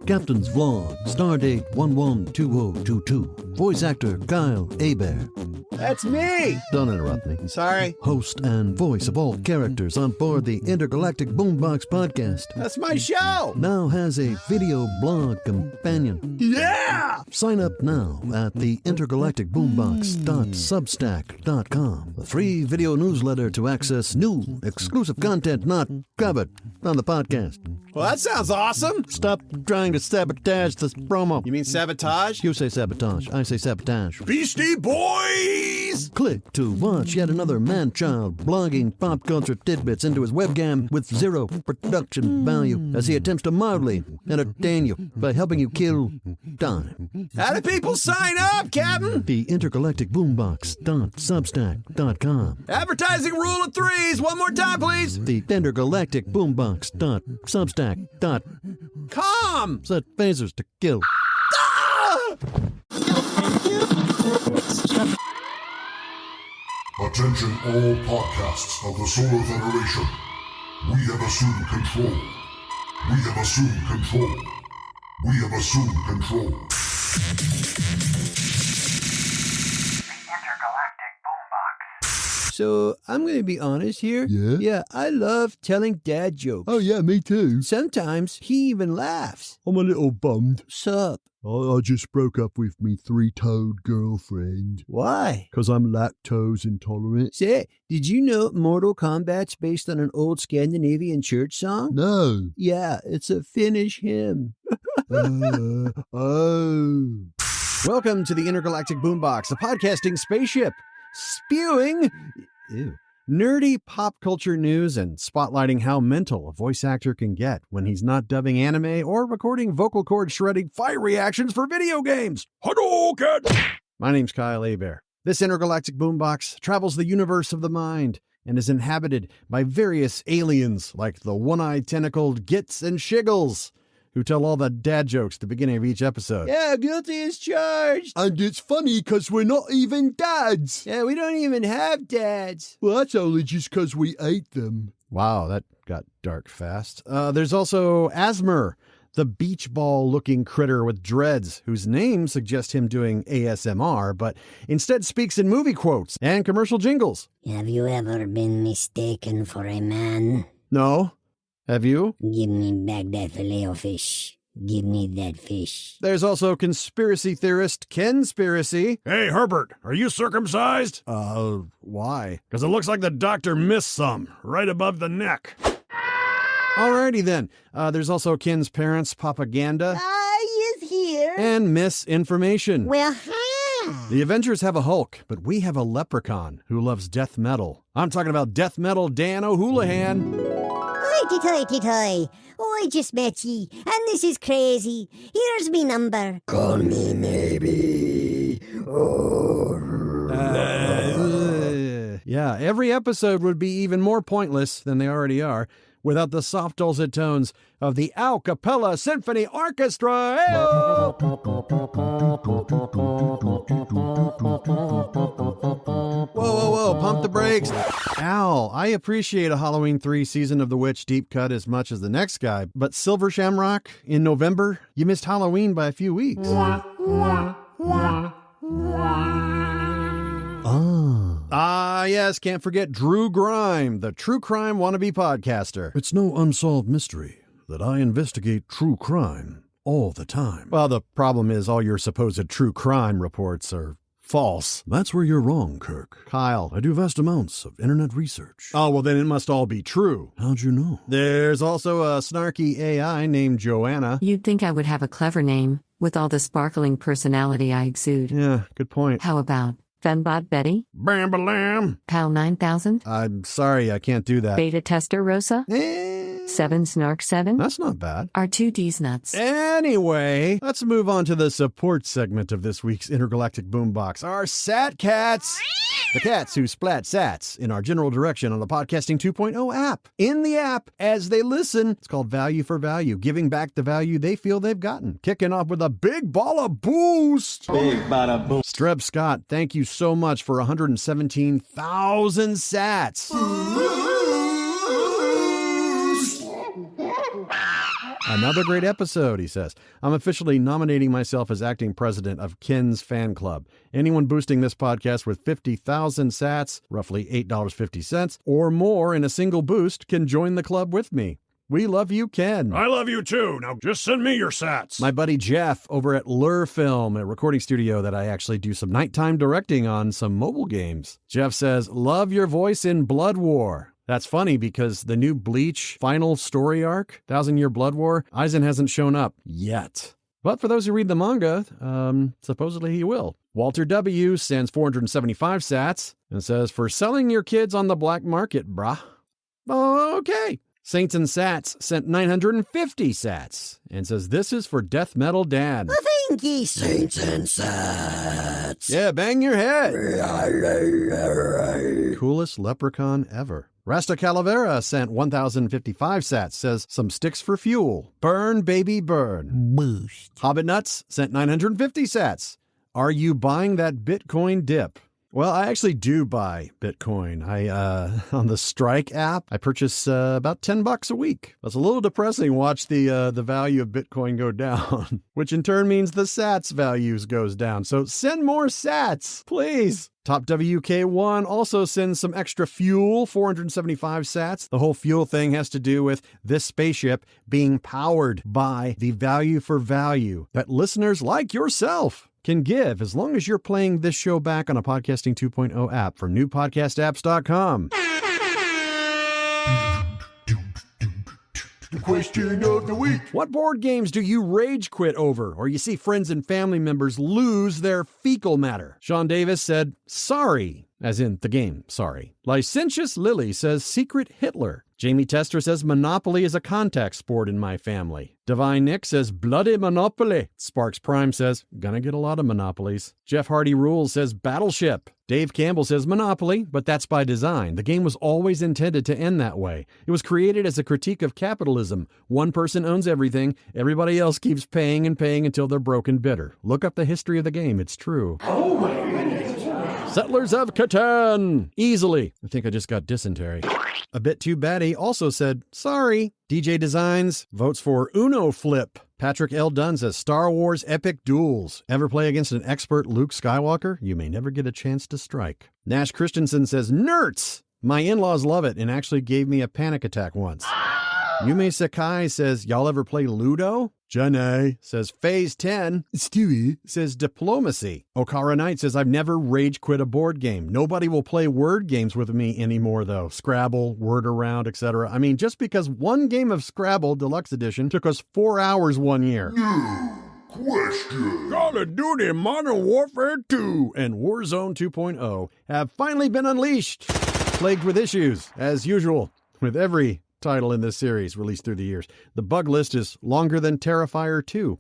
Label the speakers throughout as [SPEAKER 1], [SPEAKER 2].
[SPEAKER 1] Captain's Vlog, Stardate 112022. Voice actor Kyle Hebert.
[SPEAKER 2] That's me!
[SPEAKER 1] Don't interrupt me.
[SPEAKER 2] Sorry.
[SPEAKER 1] Host and voice of all characters on board the Intergalactic Boom Box podcast.
[SPEAKER 2] That's my show!
[SPEAKER 1] Now has a video blog companion.
[SPEAKER 2] Yeah!
[SPEAKER 1] Sign up now at the intergalacticboombox.substack.com. A free video newsletter to access new, exclusive content not covered on the podcast.
[SPEAKER 2] Well, that sounds awesome!
[SPEAKER 1] Stop trying to sabotage this promo.
[SPEAKER 2] You mean sabotage?
[SPEAKER 1] You say sabotage, I say sabotage.
[SPEAKER 2] Beastie Boys!
[SPEAKER 1] Click to watch yet another man-child blogging pop culture tidbits into his webcam with zero production value as he attempts to mildly entertain you by helping you kill time.
[SPEAKER 2] How do people sign up, Captain?
[SPEAKER 1] The intergalacticboombox.substack.com.
[SPEAKER 2] Advertising rule of threes. One more time, please.
[SPEAKER 1] The intergalacticboombox.substack.com. Set phasers to kill.
[SPEAKER 3] Attention all podcasts of the Solar Federation. We have assumed control. We have assumed control. We have assumed control.
[SPEAKER 4] Intergalactic Boom Box.
[SPEAKER 2] So, I'm going to be honest here.
[SPEAKER 1] Yeah?
[SPEAKER 2] Yeah, I love telling dad jokes.
[SPEAKER 1] Oh yeah, me too.
[SPEAKER 2] Sometimes he even laughs.
[SPEAKER 1] I'm a little bummed.
[SPEAKER 2] Sup?
[SPEAKER 1] I just broke up with me three-toed girlfriend.
[SPEAKER 2] Why?
[SPEAKER 1] 'Cause I'm lactose intolerant.
[SPEAKER 2] Say, did you know Mortal Kombat's based on an old Scandinavian church song?
[SPEAKER 1] No.
[SPEAKER 2] Yeah, it's a Finnish hymn.
[SPEAKER 1] Oh.
[SPEAKER 2] Welcome to the Intergalactic Boom Box, a podcasting spaceship spewing nerdy pop culture news and spotlighting how mental a voice actor can get when he's not dubbing anime or recording vocal cord shredding fight reactions for video games. Hadouken! My name's Kyle Hebert. This Intergalactic Boom Box travels the universe of the mind and is inhabited by various aliens like the one-eyed tentacled Gits and Shiggles, who tell all the dad jokes at the beginning of each episode. Yeah, guilty as charged.
[SPEAKER 1] And it's funny 'cause we're not even dads.
[SPEAKER 2] Yeah, we don't even have dads.
[SPEAKER 1] Well, that's only just 'cause we ate them.
[SPEAKER 2] Wow, that got dark fast. There's also Asmer, the beach ball-looking critter with dreads, whose name suggests him doing ASMR, but instead speaks in movie quotes and commercial jingles.
[SPEAKER 5] Have you ever been mistaken for a man?
[SPEAKER 2] No? Have you?
[SPEAKER 5] Give me back that filet of fish. Give me that fish.
[SPEAKER 2] There's also conspiracy theorist Kenspiracy.
[SPEAKER 6] Hey, Herbert, are you circumcised?
[SPEAKER 2] Why?
[SPEAKER 6] Because it looks like the doctor missed some, right above the neck.
[SPEAKER 2] Alrighty then. There's also Ken's parents' propaganda
[SPEAKER 5] Is here.
[SPEAKER 2] and misinformation.
[SPEAKER 5] Well, hi.
[SPEAKER 2] The Avengers have a Hulk, but we have a leprechaun who loves death metal. I'm talking about death metal Dan O'Houlihan.
[SPEAKER 5] Hoity-toity-toy. I just met ye, and this is crazy. Here's me number. Call me maybe.
[SPEAKER 2] Yeah, every episode would be even more pointless than they already are without the soft dulcet tones of the A Cappella Symphony Orchestra. Whoa, whoa, whoa, pump the brakes. Al, I appreciate a Halloween 3 Season of the Witch deep cut as much as the next guy, but Silver Shamrock in November, you missed Halloween by a few weeks. Yes, can't forget Drew Grime, the true crime wannabe podcaster.
[SPEAKER 1] It's no unsolved mystery that I investigate true crime all the time.
[SPEAKER 2] Well, the problem is all your supposed true crime reports are false.
[SPEAKER 1] That's where you're wrong, Kirk.
[SPEAKER 2] Kyle.
[SPEAKER 1] I do vast amounts of internet research.
[SPEAKER 2] Oh, well, then it must all be true.
[SPEAKER 1] How'd you know?
[SPEAKER 2] There's also a snarky AI named Joanna.
[SPEAKER 7] You'd think I would have a clever name, with all the sparkling personality I exude.
[SPEAKER 2] Yeah, good point.
[SPEAKER 7] How about Fembot Betty?
[SPEAKER 6] Bam-ba-lam.
[SPEAKER 7] Pal 9000?
[SPEAKER 2] I'm sorry, I can't do that.
[SPEAKER 7] Beta Tester Rosa? 7 Snark 7?
[SPEAKER 2] That's not bad.
[SPEAKER 7] R2D's nuts.
[SPEAKER 2] Anyway, let's move on to the support segment of this week's Intergalactic Boom Box. Our Sat Cats. The cats who splat sats in our general direction on the Podcasting 2.0 app. In the app, as they listen, it's called Value for Value, giving back the value they feel they've gotten. Kicking off with a big ball of boost.
[SPEAKER 8] Big bada boom.
[SPEAKER 2] Streb Scott, thank you so much for 117,000 sats. Another great episode, he says. I'm officially nominating myself as acting president of Ken's fan club. Anyone boosting this podcast with 50,000 sats, roughly $8.50, or more in a single boost can join the club with me. We love you, Ken.
[SPEAKER 6] I love you too. Now just send me your sats.
[SPEAKER 2] My buddy Jeff over at Lure Film, a recording studio that I actually do some nighttime directing on some mobile games. Jeff says, love your voice in Blood War. That's funny because the new Bleach final story arc, 1,000-Year Blood War, Eisen hasn't shown up yet. But for those who read the manga, supposedly he will. Walter W. sends 475 sats and says, for selling your kids on the black market, brah. Okay. Saints and Sats sent 950 sats and says, this is for Death Metal Dad.
[SPEAKER 5] Thank ye, Saints and Sats.
[SPEAKER 2] Yeah, bang your head. Coolest leprechaun ever. Rasta Calavera sent 1,055 sats, says, some sticks for fuel. Burn, baby, burn.
[SPEAKER 5] Boost.
[SPEAKER 2] Hobbit Nuts sent 950 sats. Are you buying that Bitcoin dip? Well, I actually do buy Bitcoin. On the Strike app, I purchase about $10 a week. That's a little depressing. Watch the value of Bitcoin go down, which in turn means the sats values goes down. So send more sats, please. Top WK1 also sends some extra fuel, 475 sats. The whole fuel thing has to do with this spaceship being powered by the value for value that listeners like yourself can give as long as you're playing this show back on a Podcasting 2.0 app from newpodcastapps.com.
[SPEAKER 3] Question of the week.
[SPEAKER 2] What board games do you rage quit over, or you see friends and family members lose their fecal matter? Sean Davis said, sorry, as in the game, sorry. Licentious Lily says, Secret Hitler. Jamie Tester says, Monopoly is a contact sport in my family. Divine Nick says, Bloody Monopoly. Sparks Prime says, gonna get a lot of Monopolies. Jeff Hardy Rules says, Battleship. Dave Campbell says, Monopoly, but that's by design. The game was always intended to end that way. It was created as a critique of capitalism. One person owns everything. Everybody else keeps paying and paying until they're broke and bitter. Look up the history of the game. It's true. Oh my goodness. Settlers of Catan. Easily. I think I just got dysentery. A Bit Too Batty also said, sorry. DJ Designs votes for Uno Flip. Patrick L. Dunn says, Star Wars Epic Duels. Ever play against an expert Luke Skywalker? You may never get a chance to strike. Nash Christensen says, Nerds. My in-laws love it and actually gave me a panic attack once. Yume Sakai says, y'all ever play Ludo? Janae says, Phase 10. Stewie says, Diplomacy. Okara Knight says, I've never rage quit a board game. Nobody will play word games with me anymore, though. Scrabble, Word Around, etc. I mean, just because one game of Scrabble Deluxe Edition took us 4 hours one year.
[SPEAKER 3] Question.
[SPEAKER 2] Call of Duty Modern Warfare 2 and Warzone 2.0 have finally been unleashed, plagued with issues, as usual, with every title in this series released through the years. The bug list is longer than Terrifier 2.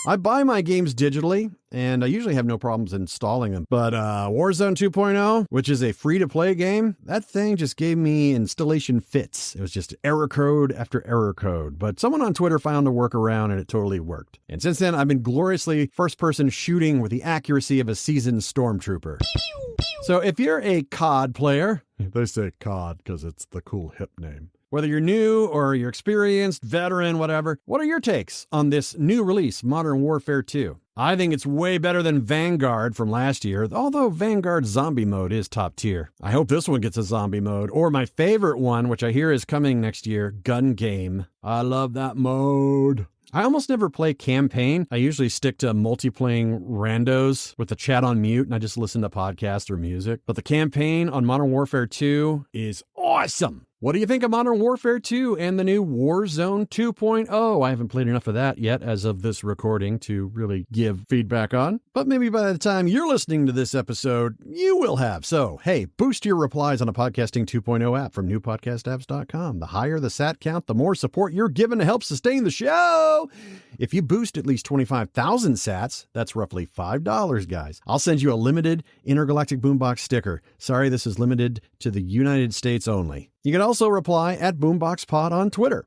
[SPEAKER 2] I buy my games digitally, and I usually have no problems installing them. But Warzone 2.0, which is a free-to-play game, that thing just gave me installation fits. It was just error code after error code. But someone on Twitter found a workaround, and it totally worked. And since then, I've been gloriously first-person shooting with the accuracy of a seasoned stormtrooper. So if you're a COD player, they say COD because it's the cool hip name. Whether you're new or you're experienced, veteran, whatever, what are your takes on this new release, Modern Warfare 2? I think it's way better than Vanguard from last year, although Vanguard's zombie mode is top tier. I hope this one gets a zombie mode, or my favorite one, which I hear is coming next year, Gun Game. I love that mode. I almost never play campaign. I usually stick to multiplaying randos with the chat on mute, and I just listen to podcasts or music. But the campaign on Modern Warfare 2 is awesome. What do you think of Modern Warfare 2 and the new Warzone 2.0? I haven't played enough of that yet as of this recording to really give feedback on. But maybe by the time you're listening to this episode, you will have. So, hey, boost your replies on a Podcasting 2.0 app from newpodcastapps.com. The higher the sat count, the more support you're given to help sustain the show. If you boost at least 25,000 sats, that's roughly $5, guys. I'll send you a limited Intergalactic Boom Box sticker. Sorry, this is limited to the United States only. You can also reply at BoomboxPod on Twitter.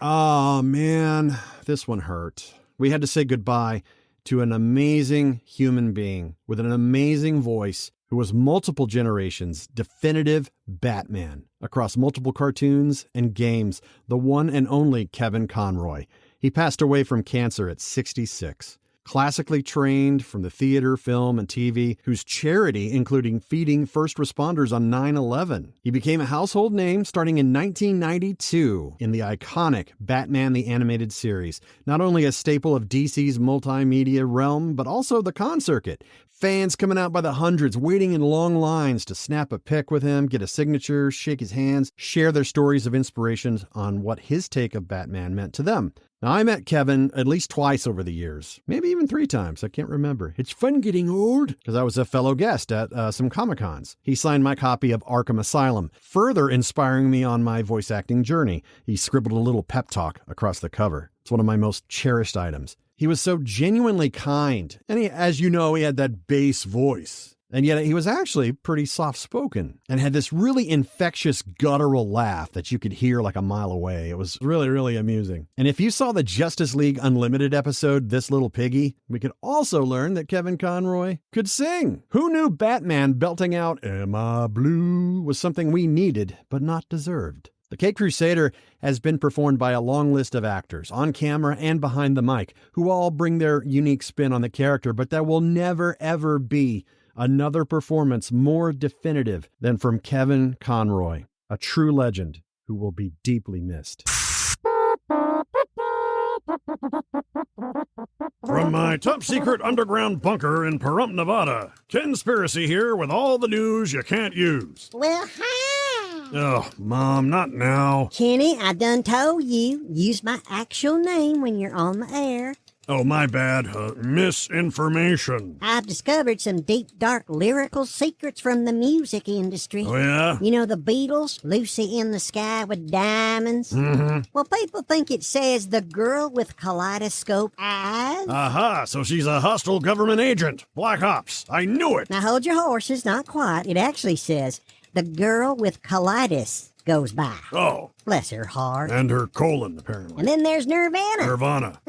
[SPEAKER 2] Oh, man, this one hurt. We had to say goodbye to an amazing human being with an amazing voice who was multiple generations' definitive Batman across multiple cartoons and games, the one and only Kevin Conroy. He passed away from cancer at 66. Classically trained from the theater, film, and TV, whose charity including feeding first responders on 9/11. He became a household name starting in 1992 in the iconic Batman the Animated Series, not only a staple of DC's multimedia realm, but also the con circuit. Fans coming out by the hundreds, waiting in long lines to snap a pic with him, get a signature, shake his hands, share their stories of inspiration on what his take of Batman meant to them. Now, I met Kevin at least twice over the years, maybe even 3 times. I can't remember. It's fun getting old because I was a fellow guest at some Comic-Cons. He signed my copy of Arkham Asylum, further inspiring me on my voice acting journey. He scribbled a little pep talk across the cover. It's one of my most cherished items. He was so genuinely kind, and as you know, he had that bass voice. And yet he was actually pretty soft-spoken and had this really infectious guttural laugh that you could hear like a mile away. It was really, really amusing. And if you saw the Justice League Unlimited episode, This Little Piggy, we could also learn that Kevin Conroy could sing. Who knew Batman belting out "Am I Blue" was something we needed but not deserved? The Caped Crusader has been performed by a long list of actors, on camera and behind the mic, who all bring their unique spin on the character, but there will never, ever be another performance more definitive than from Kevin Conroy, a true legend who will be deeply missed.
[SPEAKER 6] From my top-secret underground bunker in Pahrump, Nevada, Conspiracy here with all the news you can't use.
[SPEAKER 5] Well, hi.
[SPEAKER 6] Oh, Mom, not now.
[SPEAKER 5] Kenny, I done told you, use my actual name when you're on the air.
[SPEAKER 6] Oh, my bad. Misinformation.
[SPEAKER 5] I've discovered some deep, dark lyrical secrets from the music industry.
[SPEAKER 6] Oh, yeah?
[SPEAKER 5] You know the Beatles, Lucy in the Sky with Diamonds?
[SPEAKER 6] Mm-hmm.
[SPEAKER 5] Well, people think it says the girl with kaleidoscope eyes.
[SPEAKER 6] Aha, so she's a hostile government agent. Black Ops. I knew it.
[SPEAKER 5] Now hold your horses, not quite. It actually says the girl with kaleidos goes by.
[SPEAKER 6] Oh.
[SPEAKER 5] Bless her heart.
[SPEAKER 6] And her colon, apparently.
[SPEAKER 5] And then there's Nirvana.
[SPEAKER 6] Nirvana.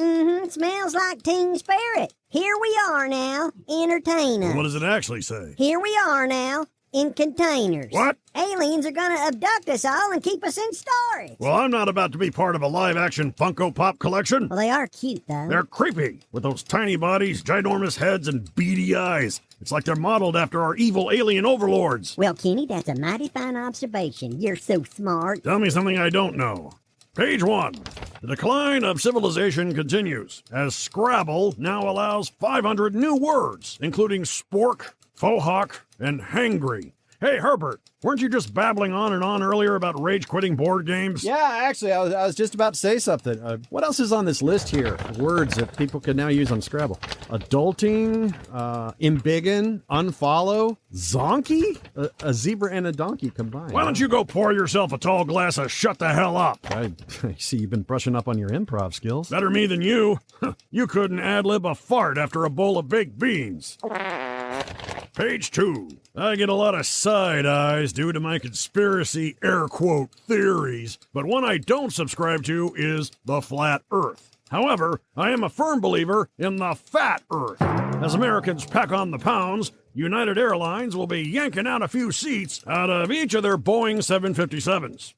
[SPEAKER 5] Smells like Teen Spirit. Here we are now, entertain
[SPEAKER 6] What
[SPEAKER 5] us.
[SPEAKER 6] does it actually say?
[SPEAKER 5] Here we are now, in containers.
[SPEAKER 6] What?
[SPEAKER 5] Aliens are gonna abduct us all and keep us in storage.
[SPEAKER 6] Well, I'm not about to be part of a live-action Funko Pop collection.
[SPEAKER 5] Well, they are cute, though.
[SPEAKER 6] They're creepy, with those tiny bodies, ginormous heads, and beady eyes. It's like they're modeled after our evil alien overlords.
[SPEAKER 5] Well, Kenny, that's a mighty fine observation. You're so smart.
[SPEAKER 6] Tell me something I don't know. Page 1. The decline of civilization continues, as Scrabble now allows 500 new words, including spork, faux hawk, and hangry. Hey, Herbert, weren't you just babbling on and on earlier about rage-quitting board games?
[SPEAKER 2] Yeah, actually, I was just about to say something. What else is on this list here of words that people can now use on Scrabble? Adulting, embiggen, unfollow, zonky? A zebra and a donkey combined.
[SPEAKER 6] Why don't you go pour yourself a tall glass of shut the hell up?
[SPEAKER 2] I see you've been brushing up on your improv skills.
[SPEAKER 6] Better me than you. You couldn't ad-lib a fart after a bowl of baked beans. Page 2. I get a lot of side eyes due to my conspiracy air quote theories, but one I don't subscribe to is the flat earth. However, I am a firm believer in the fat earth. As Americans pack on the pounds, United Airlines will be yanking out a few seats out of each of their Boeing 757s.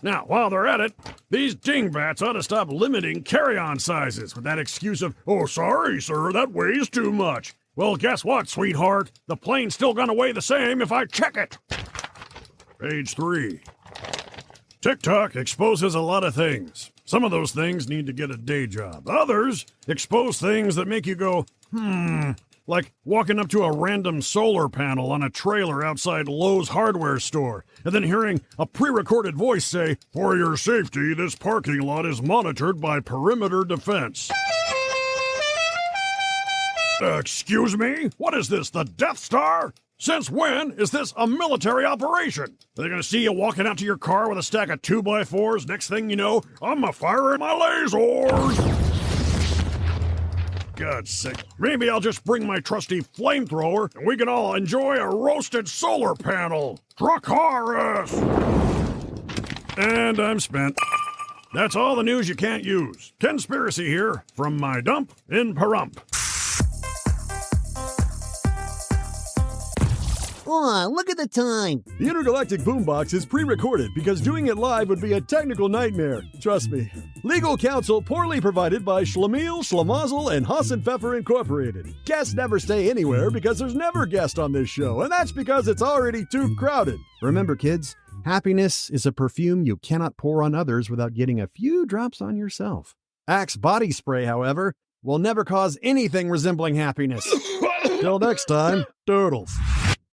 [SPEAKER 6] Now, while they're at it, these dingbats ought to stop limiting carry-on sizes with that excuse of, "Oh, sorry, sir, that weighs too much." Well, guess what, sweetheart? The plane's still gonna weigh the same if I check it. Page 3. TikTok exposes a lot of things. Some of those things need to get a day job. Others expose things that make you go, like walking up to a random solar panel on a trailer outside Lowe's hardware store, and then hearing a pre-recorded voice say, "For your safety, this parking lot is monitored by perimeter defense." Excuse me? What is this, the Death Star? Since when is this a military operation? Are they gonna see you walking out to your car with a stack of 2x4s? Next thing you know, I'm a-firing my lasers! God's sake. Maybe I'll just bring my trusty flamethrower and we can all enjoy a roasted solar panel. Dracarys! And I'm spent. That's all the news you can't use. Conspiracy here from my dump in Pahrump.
[SPEAKER 1] Oh, look at the time.
[SPEAKER 4] The Intergalactic Boom Box is pre-recorded because doing it live would be a technical nightmare. Trust me. Legal counsel poorly provided by Schlemiel, Schlemazel, and Hassan Pfeffer Incorporated. Guests never stay anywhere because there's never guest on this show, and that's because it's already too crowded.
[SPEAKER 2] Remember, kids, happiness is a perfume you cannot pour on others without getting a few drops on yourself. Axe body spray, however, will never cause anything resembling happiness.
[SPEAKER 6] Till next time, doodles.